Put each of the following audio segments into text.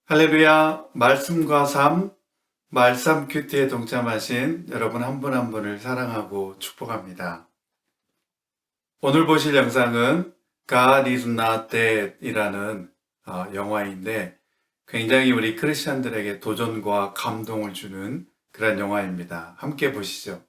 할렐루야, 말씀과 삶, 말씀 큐티에 동참하신 여러분 한 분 한 분을 사랑하고 축복합니다. 오늘 보실 영상은 God is not dead 이라는 영화인데 굉장히 우리 크리스천들에게 도전과 감동을 주는 그런 영화입니다. 함께 보시죠.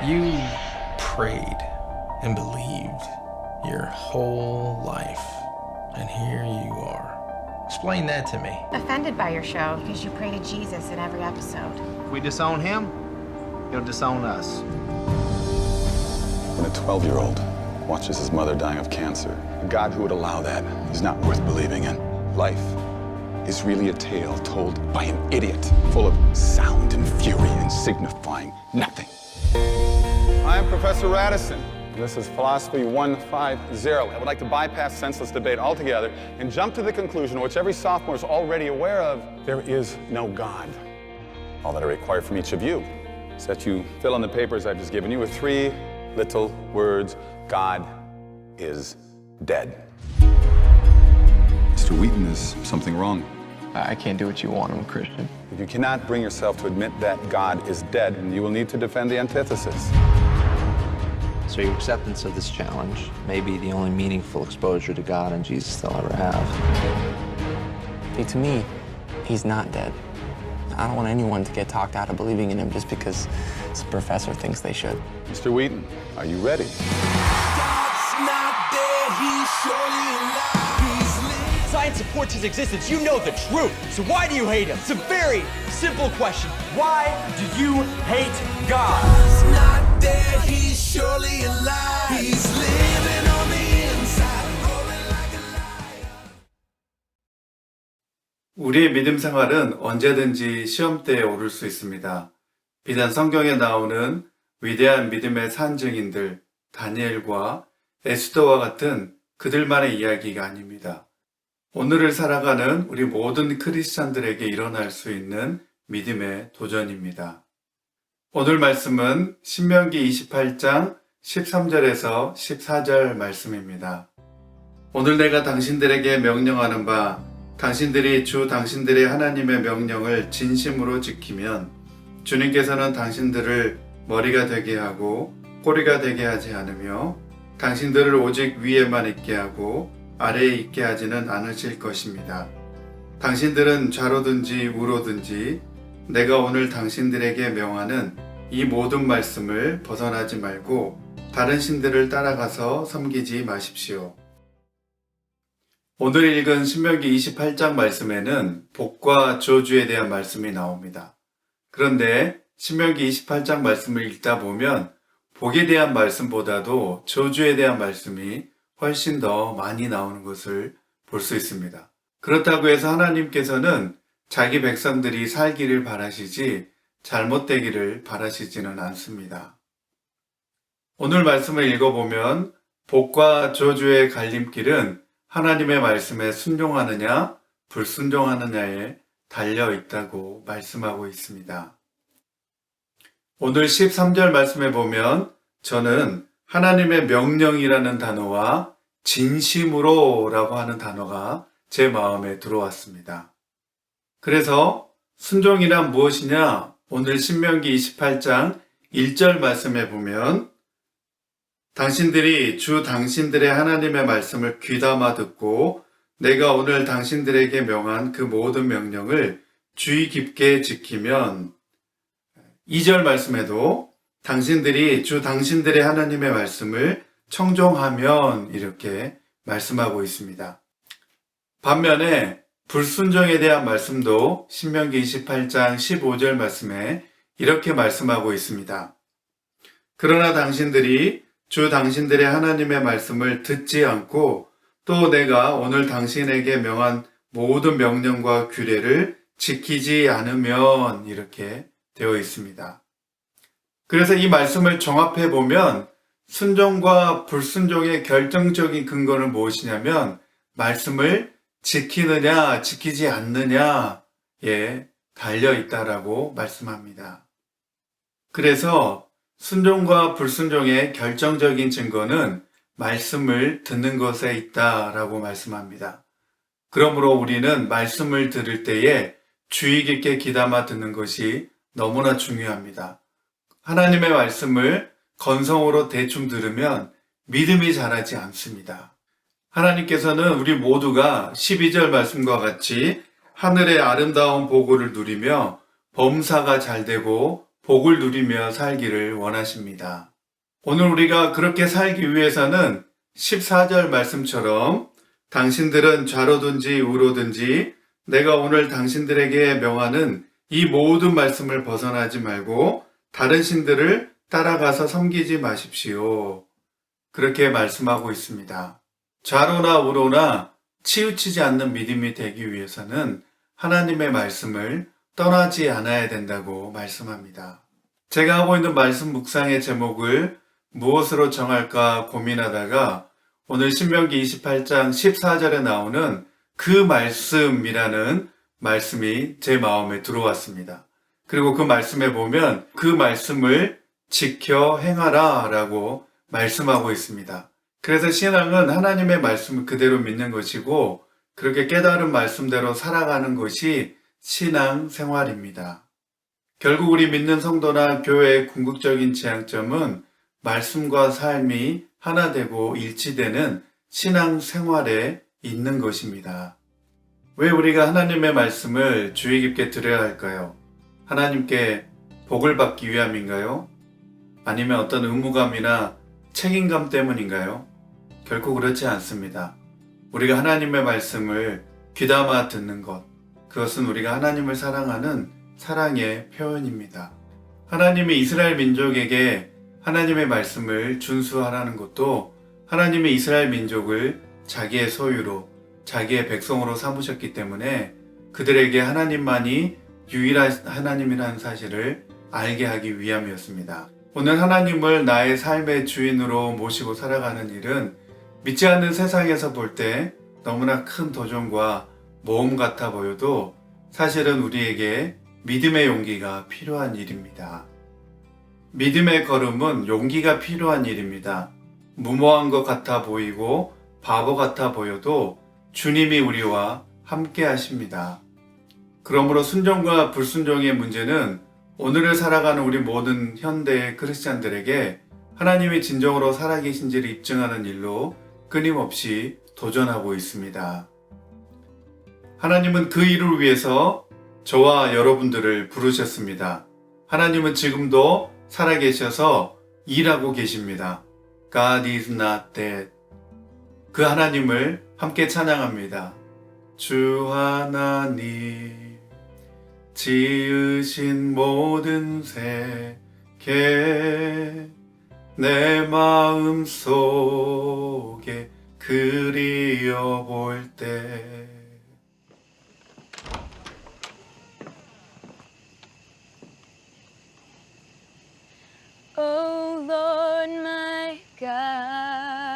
You prayed and believed your whole life, and here you are. Explain that to me. Offended by your show because you pray to Jesus in every episode. If we disown him, he'll disown us. When a 12-year-old watches his mother dying of cancer, a God who would allow that is not worth believing in. Life is really a tale told by an idiot, full of sound and fury and signifying nothing. I am Professor Radisson. This is Philosophy 150. I would like to bypass senseless debate altogether and jump to the conclusion, which every sophomore is already aware of: there is no God. All that I require from each of you is that you fill in the papers I've just given you with three little words: God is dead. Mr. Wheaton, is something wrong? I can't do what you want. I'm a Christian. If you cannot bring yourself to admit that God is dead, then you will need to defend the antithesis. So your acceptance of this challenge may be the only meaningful exposure to God and Jesus they'll ever have. See, to me, he's not dead. I don't want anyone to get talked out of believing in him just because some professor thinks they should. Mr. Wheaton, are you ready? Science supports his existence. You know the truth. So why do you hate him? It's a very simple question. Why do you hate God? He's not dead. He's surely alive. He's living on the inside, rolling like a lion. 우리의 믿음 생활은 언제든지 시험대에 오를 수 있습니다. 비단 성경에 나오는 위대한 믿음의 산증인들 다니엘과 에스더와 같은 그들만의 이야기가 아닙니다. 오늘을 살아가는 우리 모든 크리스찬들에게 일어날 수 있는 믿음의 도전입니다. 오늘 말씀은 신명기 28장 13절에서 14절 말씀입니다. 오늘 내가 당신들에게 명령하는 바 당신들이 주 당신들의 하나님의 명령을 진심으로 지키면 주님께서는 당신들을 머리가 되게 하고 꼬리가 되게 하지 않으며 당신들을 오직 위에만 있게 하고 아래에 있게 하지는 않으실 것입니다. 당신들은 좌로든지 우로든지 내가 오늘 당신들에게 명하는 이 모든 말씀을 벗어나지 말고 다른 신들을 따라가서 섬기지 마십시오. 오늘 읽은 신명기 28장 말씀에는 복과 저주에 대한 말씀이 나옵니다. 그런데 신명기 28장 말씀을 읽다 보면 복에 대한 말씀보다도 저주에 대한 말씀이 훨씬 더 많이 나오는 것을 볼 수 있습니다. 그렇다고 해서 하나님께서는 자기 백성들이 살기를 바라시지 잘못되기를 바라시지는 않습니다. 오늘 말씀을 읽어보면 복과 저주의 갈림길은 하나님의 말씀에 순종하느냐 불순종하느냐에 달려 있다고 말씀하고 있습니다. 오늘 13절 말씀에 보면 저는 하나님의 명령이라는 단어와 진심으로 라고 하는 단어가 제 마음에 들어왔습니다. 그래서 순종이란 무엇이냐? 오늘 신명기 28장 1절 말씀에 보면 당신들이 주 당신들의 하나님의 말씀을 귀담아 듣고 내가 오늘 당신들에게 명한 그 모든 명령을 주의 깊게 지키면 2절 말씀에도 당신들이 주 당신들의 하나님의 말씀을 청종하면 이렇게 말씀하고 있습니다. 반면에 불순종에 대한 말씀도 신명기 28장 15절 말씀에 이렇게 말씀하고 있습니다. 그러나 당신들이 주 당신들의 하나님의 말씀을 듣지 않고 또 내가 오늘 당신에게 명한 모든 명령과 규례를 지키지 않으면 이렇게 되어 있습니다. 그래서 이 말씀을 종합해 보면 순종과 불순종의 결정적인 근거는 무엇이냐면 말씀을 지키느냐 지키지 않느냐에 달려 있다라고 말씀합니다. 그래서 순종과 불순종의 결정적인 증거는 말씀을 듣는 것에 있다라고 말씀합니다. 그러므로 우리는 말씀을 들을 때에 주의 깊게 귀담아 듣는 것이 너무나 중요합니다. 하나님의 말씀을 건성으로 대충 들으면 믿음이 자라지 않습니다. 하나님께서는 우리 모두가 12절 말씀과 같이 하늘의 아름다운 보고를 누리며 범사가 잘되고 복을 누리며 살기를 원하십니다. 오늘 우리가 그렇게 살기 위해서는 14절 말씀처럼 당신들은 좌로든지 우로든지 내가 오늘 당신들에게 명하는 이 모든 말씀을 벗어나지 말고 다른 신들을 따라가서 섬기지 마십시오. 그렇게 말씀하고 있습니다. 좌로나 우로나 치우치지 않는 믿음이 되기 위해서는 하나님의 말씀을 떠나지 않아야 된다고 말씀합니다. 제가 하고 있는 말씀 묵상의 제목을 무엇으로 정할까 고민하다가 오늘 신명기 28장 14절에 나오는 그 말씀이라는 말씀이 제 마음에 들어왔습니다. 그리고 그 말씀에 보면 그 말씀을 지켜 행하라 라고 말씀하고 있습니다. 그래서 신앙은 하나님의 말씀을 그대로 믿는 것이고 그렇게 깨달은 말씀대로 살아가는 것이 신앙 생활입니다. 결국 우리 믿는 성도나 교회의 궁극적인 지향점은 말씀과 삶이 하나 되고 일치되는 신앙 생활에 있는 것입니다. 왜 우리가 하나님의 말씀을 주의 깊게 들어야 할까요? 하나님께 복을 받기 위함인가요? 아니면 어떤 의무감이나 책임감 때문인가요? 결코 그렇지 않습니다. 우리가 하나님의 말씀을 귀담아 듣는 것, 그것은 우리가 하나님을 사랑하는 사랑의 표현입니다. 하나님이 이스라엘 민족에게 하나님의 말씀을 준수하라는 것도 하나님이 이스라엘 민족을 자기의 소유로, 자기의 백성으로 삼으셨기 때문에 그들에게 하나님만이 유일한 하나님이라는 사실을 알게 하기 위함이었습니다. 오늘 하나님을 나의 삶의 주인으로 모시고 살아가는 일은 믿지 않는 세상에서 볼 때 너무나 큰 도전과 모험 같아 보여도 사실은 우리에게 믿음의 용기가 필요한 일입니다. 믿음의 걸음은 용기가 필요한 일입니다. 무모한 것 같아 보이고 바보 같아 보여도 주님이 우리와 함께 하십니다. 그러므로 순종과 불순종의 문제는 오늘을 살아가는 우리 모든 현대의 크리스찬들에게 하나님이 진정으로 살아계신지를 입증하는 일로 끊임없이 도전하고 있습니다. 하나님은 그 일을 위해서 저와 여러분들을 부르셨습니다. 하나님은 지금도 살아계셔서 일하고 계십니다. God is not dead. 그 하나님을 함께 찬양합니다. 주 하나님 지으신 모든 세계 내 마음 속에 그리워볼 때 Oh Lord my God,